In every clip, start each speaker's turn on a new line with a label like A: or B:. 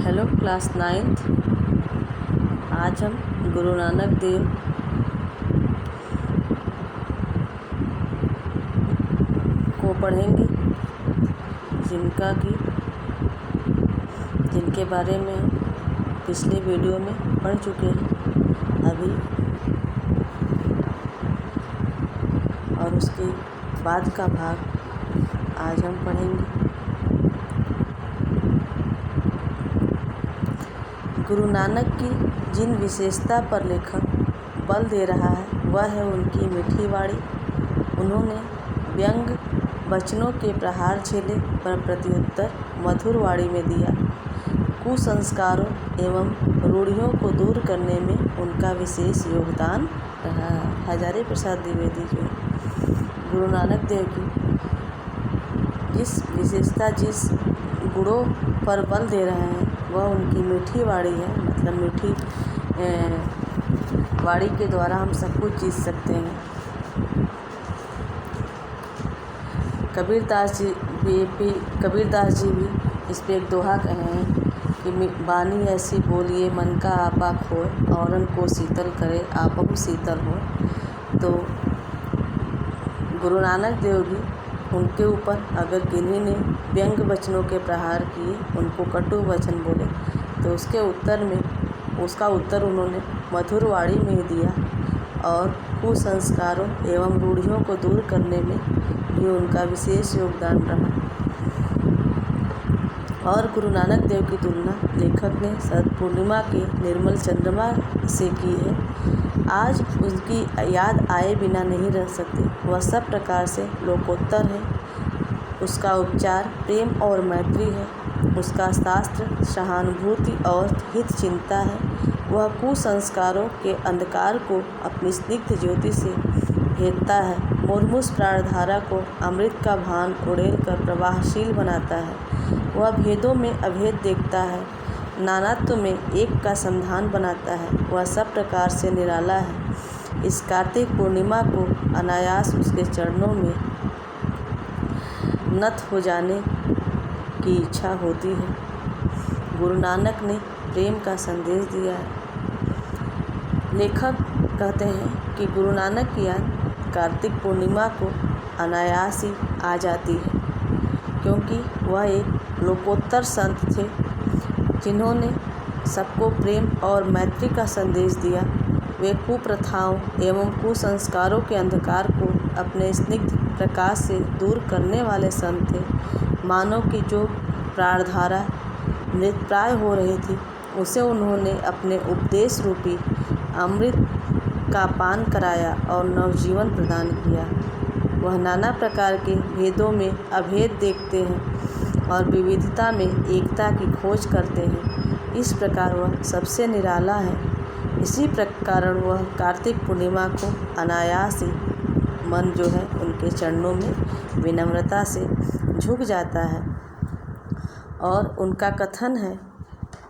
A: Hello class 9th। आज हम गुरु नानक देव को पढ़ेंगे, जिनके बारे में हम पिछले वीडियो में पढ़ चुके हैं अभी, और उसके बाद का भाग आज हम पढ़ेंगे। गुरु नानक की जिन विशेषता पर लेखक बल दे रहा है वह है उनकी मीठी वाणी। उन्होंने व्यंग वचनों के प्रहार झेले पर प्रत्युत्तर मधुर वाणी में दिया। कुसंस्कारों एवं रूढ़ियों को दूर करने में उनका विशेष योगदान रहा है। हजारी प्रसाद द्विवेदी जो गुरु नानक देव की जिस विशेषता, जिस गुणों पर बल दे रहे हैं वह उनकी मीठी वाणी है। मतलब मीठी वाणी के द्वारा हम सब कुछ जीत सकते हैं। कबीरदास जी भी इस पे एक दोहा कहे हैं कि बानी ऐसी बोलिए मन का आपा खोए, औरन को शीतल करे आपहु शीतल हो। तो गुरु नानक देव भी, उनके ऊपर अगर किन्हीं ने व्यंग वचनों के प्रहार किए, उनको कटु वचन बोले, तो उसका उत्तर उन्होंने मधुर वाणी में दिया। और कुसंस्कारों एवं रूढ़ियों को दूर करने में भी उनका विशेष योगदान रहा। और गुरु नानक देव की तुलना लेखक ने शरद पूर्णिमा के निर्मल चंद्रमा से की है। आज उसकी याद आए बिना नहीं रह सकती। वह सब प्रकार से लोकोत्तर है। उसका उपचार प्रेम और मैत्री है। उसका शास्त्र सहानुभूति और हित चिंता है। वह कुसंस्कारों के अंधकार को अपनी स्निग्ध ज्योति से भेदता है। मुरमुस प्राणधारा को अमृत का भान उड़ेल कर प्रवाहशील बनाता है। वह भेदों में अभेद देखता है, नानात्व में एक का संधान बनाता है। वह सब प्रकार से निराला है। इस कार्तिक पूर्णिमा को अनायास उसके चरणों में नत हो जाने की इच्छा होती है। गुरु नानक ने प्रेम का संदेश दिया है। लेखक कहते हैं कि गुरु नानक की याद कार्तिक पूर्णिमा को अनायास ही आ जाती है, क्योंकि वह एक लोकोत्तर संत थे जिन्होंने सबको प्रेम और मैत्री का संदेश दिया। वे कुप्रथाओं एवं कुसंस्कारों के अंधकार को अपने स्निग्ध प्रकाश से दूर करने वाले संत थे। मानव की जो प्राणधारा मृतप्राय हो रही थी, उसे उन्होंने अपने उपदेश रूपी अमृत का पान कराया और नवजीवन प्रदान किया। वह नाना प्रकार के भेदों में अभेद देखते हैं और विविधता में एकता की खोज करते हैं। इस प्रकार वह सबसे निराला है। इसी कारण वह कार्तिक पूर्णिमा को अनायास ही मन जो है उनके चरणों में विनम्रता से झुक जाता है। और उनका कथन है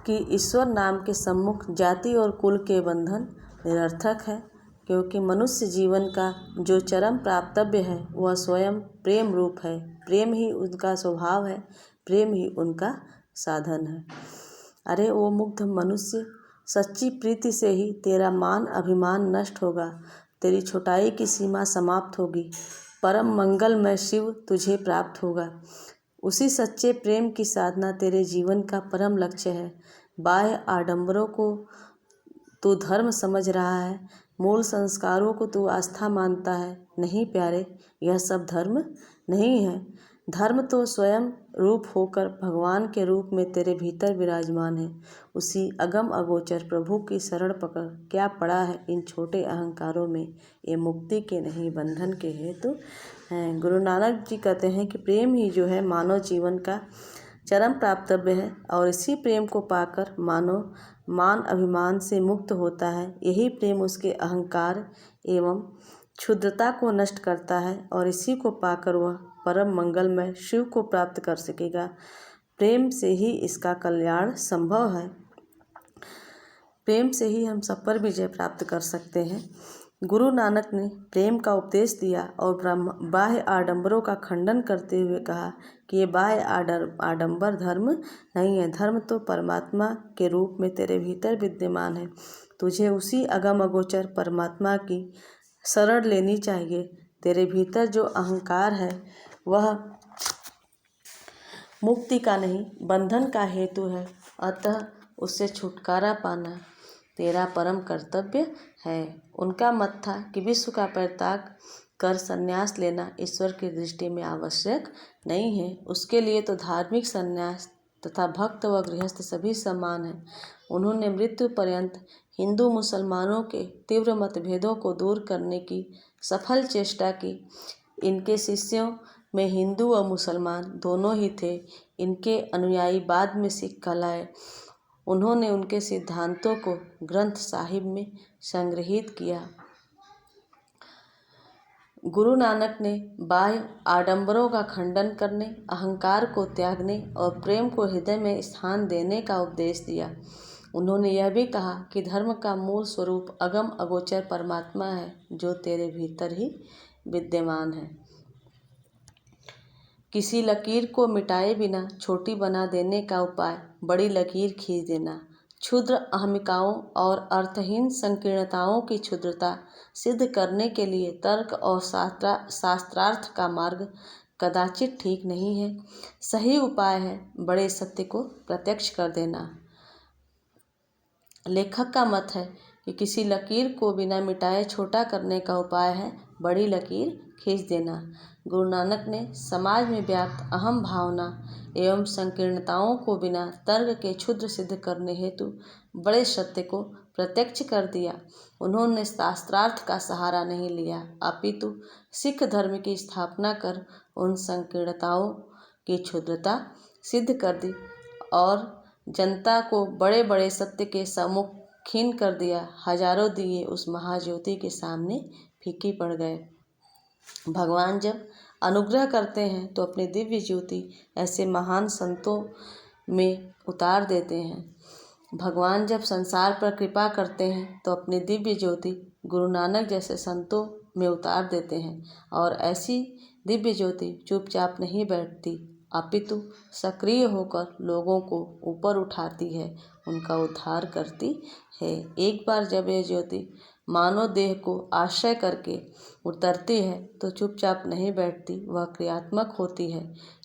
A: कि ईश्वर नाम के सम्मुख जाति और कुल के बंधन निरर्थक है, क्योंकि मनुष्य जीवन का जो चरम प्राप्तव्य है वह स्वयं प्रेम रूप है। प्रेम ही उनका स्वभाव है, प्रेम ही उनका साधन है। अरे वो मुग्ध मनुष्य, सच्ची प्रीति से ही तेरा मान अभिमान नष्ट होगा, तेरी छोटाई की सीमा समाप्त होगी, परम मंगलमय शिव तुझे प्राप्त होगा। उसी सच्चे प्रेम की साधना तेरे जीवन का परम लक्ष्य है। बाह्य आडंबरों को तू धर्म समझ रहा है, मूल संस्कारों को तू आस्था मानता है। नहीं प्यारे, यह सब धर्म नहीं है। धर्म तो स्वयं रूप होकर भगवान के रूप में तेरे भीतर विराजमान है। उसी अगम अगोचर प्रभु की शरण पकड़। क्या पड़ा है इन छोटे अहंकारों में, ये मुक्ति के नहीं बंधन के हेतु हैं। गुरु नानक जी कहते हैं कि प्रेम ही जो है मानव जीवन का चरम प्राप्तव्य है, और इसी प्रेम को पाकर मानव मान अभिमान से मुक्त होता है। यही प्रेम उसके अहंकार एवं क्षुद्रता को नष्ट करता है, और इसी को पाकर वह परम मंगलमय शिव को प्राप्त कर सकेगा। प्रेम से ही इसका कल्याण संभव है। प्रेम से ही हम सब पर विजय प्राप्त कर सकते हैं। गुरु नानक ने प्रेम का उपदेश दिया और बाह्य आडंबरों का खंडन करते हुए कहा कि ये बाह्य आडंबर धर्म नहीं है। धर्म तो परमात्मा के रूप में तेरे भीतर विद्यमान है। तुझे उसी अगम अगोचर परमात्मा की शरण लेनी चाहिए। तेरे भीतर जो अहंकार है वह मुक्ति का नहीं, बंधन का हेतु है। अतः उससे छुटकारा पाना तेरा परम कर्तव्य है। उनका मत था कि विश्व का परित्याग कर संन्यास लेना ईश्वर की दृष्टि में आवश्यक नहीं है। उसके लिए तो धार्मिक संन्यास तथा भक्त व गृहस्थ सभी समान हैं। उन्होंने मृत्यु पर्यंत हिंदू मुसलमानों के तीव्र मतभेदों को दूर करने की सफल चेष्टा की। इनके शिष्यों में हिंदू व मुसलमान दोनों ही थे। इनके अनुयायी बाद में सिख कहलाए। उन्होंने उनके सिद्धांतों को ग्रंथ साहिब में संग्रहित किया। गुरु नानक ने बाह्य आडंबरों का खंडन करने, अहंकार को त्यागने और प्रेम को हृदय में स्थान देने का उपदेश दिया। उन्होंने यह भी कहा कि धर्म का मूल स्वरूप अगम अगोचर परमात्मा है जो तेरे भीतर ही विद्यमान है। किसी लकीर को मिटाए बिना छोटी बना देने का उपाय बड़ी लकीर खींच देना। क्षुद्र अहमिकाओं और अर्थहीन संकीर्णताओं की क्षुद्रता सिद्ध करने के लिए तर्क और शास्त्रार्थ का मार्ग कदाचित ठीक नहीं है। सही उपाय है बड़े सत्य को प्रत्यक्ष कर देना। लेखक का मत है कि किसी लकीर को बिना मिटाए छोटा करने का उपाय है बड़ी लकीर खींच देना। गुरु नानक ने समाज में व्याप्त अहम भावना एवं संकीर्णताओं को बिना तर्क के क्षुद्र सिद्ध करने हेतु बड़े सत्य को प्रत्यक्ष कर दिया। उन्होंने शास्त्रार्थ का सहारा नहीं लिया, अपितु सिख धर्म की स्थापना कर उन संकीर्णताओं की क्षुद्रता सिद्ध कर दी और जनता को बड़े बड़े सत्य के सम्मुखीन कर दिया। हजारों दिए उस महाज्योति के सामने फीके पड़ गए। भगवान जब अनुग्रह करते हैं तो अपनी दिव्य ज्योति ऐसे महान संतों में उतार देते हैं। भगवान जब संसार पर कृपा करते हैं तो अपनी दिव्य ज्योति गुरु नानक जैसे संतों में उतार देते हैं। और ऐसी दिव्य ज्योति चुपचाप नहीं बैठती, अपितु सक्रिय होकर लोगों को ऊपर उठाती है, उनका उद्धार करती है। एक बार जब यह ज्योति मानव देह को आश्रय करके उतरती है तो चुपचाप नहीं बैठती, वह क्रियात्मक होती है।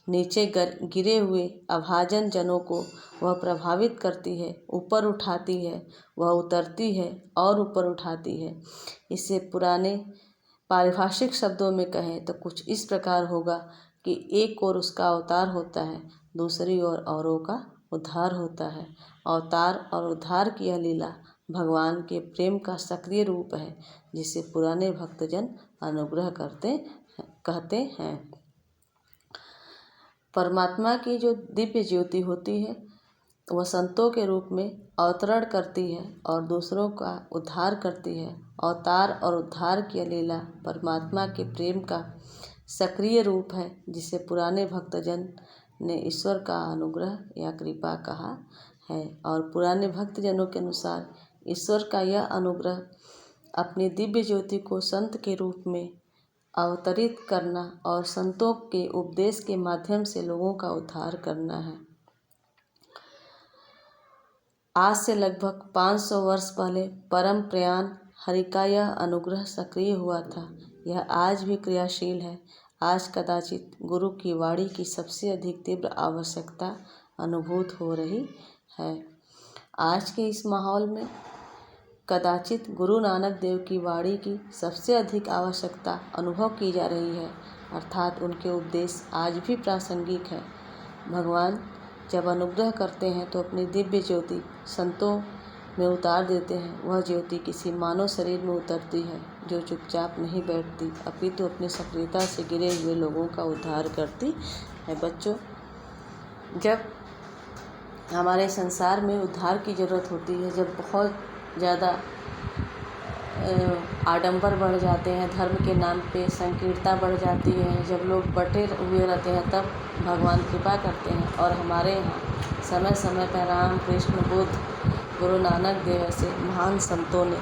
A: नीचे गिरे हुए अभाजन जनों को वह प्रभावित करती है, ऊपर उठाती है, वह उतरती है और ऊपर उठाती है। इससे पुराने पारिभाषिक शब्दों में कहें तो कुछ इस प्रकार होगा कि एक ओर उसका अवतार होता है, दूसरी ओर औरों का उद्धार होता है। अवतार और उद्धार की यह लीला भगवान के प्रेम का सक्रिय रूप है, जिसे पुराने भक्तजन अनुग्रह कहते हैं। परमात्मा की जो दिव्य ज्योति होती है वह संतों के रूप में अवतरण करती है और दूसरों का उद्धार करती है। अवतार और उद्धार की लीला परमात्मा के प्रेम का सक्रिय रूप है, जिसे पुराने भक्तजन ने ईश्वर का अनुग्रह या कृपा कहा है। और पुराने भक्तजनों के अनुसार ईश्वर का यह अनुग्रह अपनी दिव्य ज्योति को संत के रूप में अवतरित करना और संतों के उपदेश के माध्यम से लोगों का उद्धार करना है। आज से लगभग 500 वर्ष पहले परम प्रयाण हरि का यह अनुग्रह सक्रिय हुआ था। यह आज भी क्रियाशील है। आज कदाचित गुरु की वाणी की सबसे अधिक तीव्र आवश्यकता अनुभूत हो रही है। आज के इस माहौल में कदाचित गुरु नानक देव की वाणी की सबसे अधिक आवश्यकता अनुभव की जा रही है, अर्थात उनके उपदेश आज भी प्रासंगिक है। भगवान जब अनुग्रह करते हैं तो अपनी दिव्य ज्योति संतों में उतार देते हैं। वह ज्योति किसी मानव शरीर में उतरती है जो चुपचाप नहीं बैठती, अपितु अपनी सक्रियता से गिरे हुए लोगों का उद्धार करती है। बच्चों, जब हमारे संसार में उद्धार की ज़रूरत होती है, जब बहुत ज़्यादा आडंबर बढ़ जाते हैं, धर्म के नाम पे संकीर्णता बढ़ जाती है, जब लोग बटे हुए रहते हैं, तब भगवान कृपा करते हैं। और हमारे यहाँ समय समय पर राम, कृष्ण, बुद्ध, गुरु नानक देव ऐसे महान संतों ने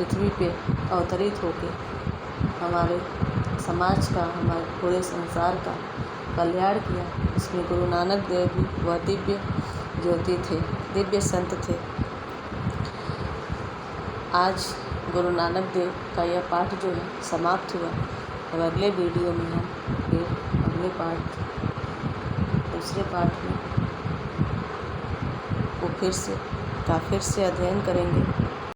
A: पृथ्वी पे अवतरित होकर हमारे समाज का, हमारे पूरे संसार का कल्याण किया। इसमें गुरु नानक देव भी वह दिव्य ज्योति थे, दिव्य संत थे। आज गुरु नानक देव का यह पाठ जो है समाप्त हुआ। अब अगले वीडियो में हम फिर अगले पाठ, दूसरे पाठ में वो फिर से अध्ययन करेंगे।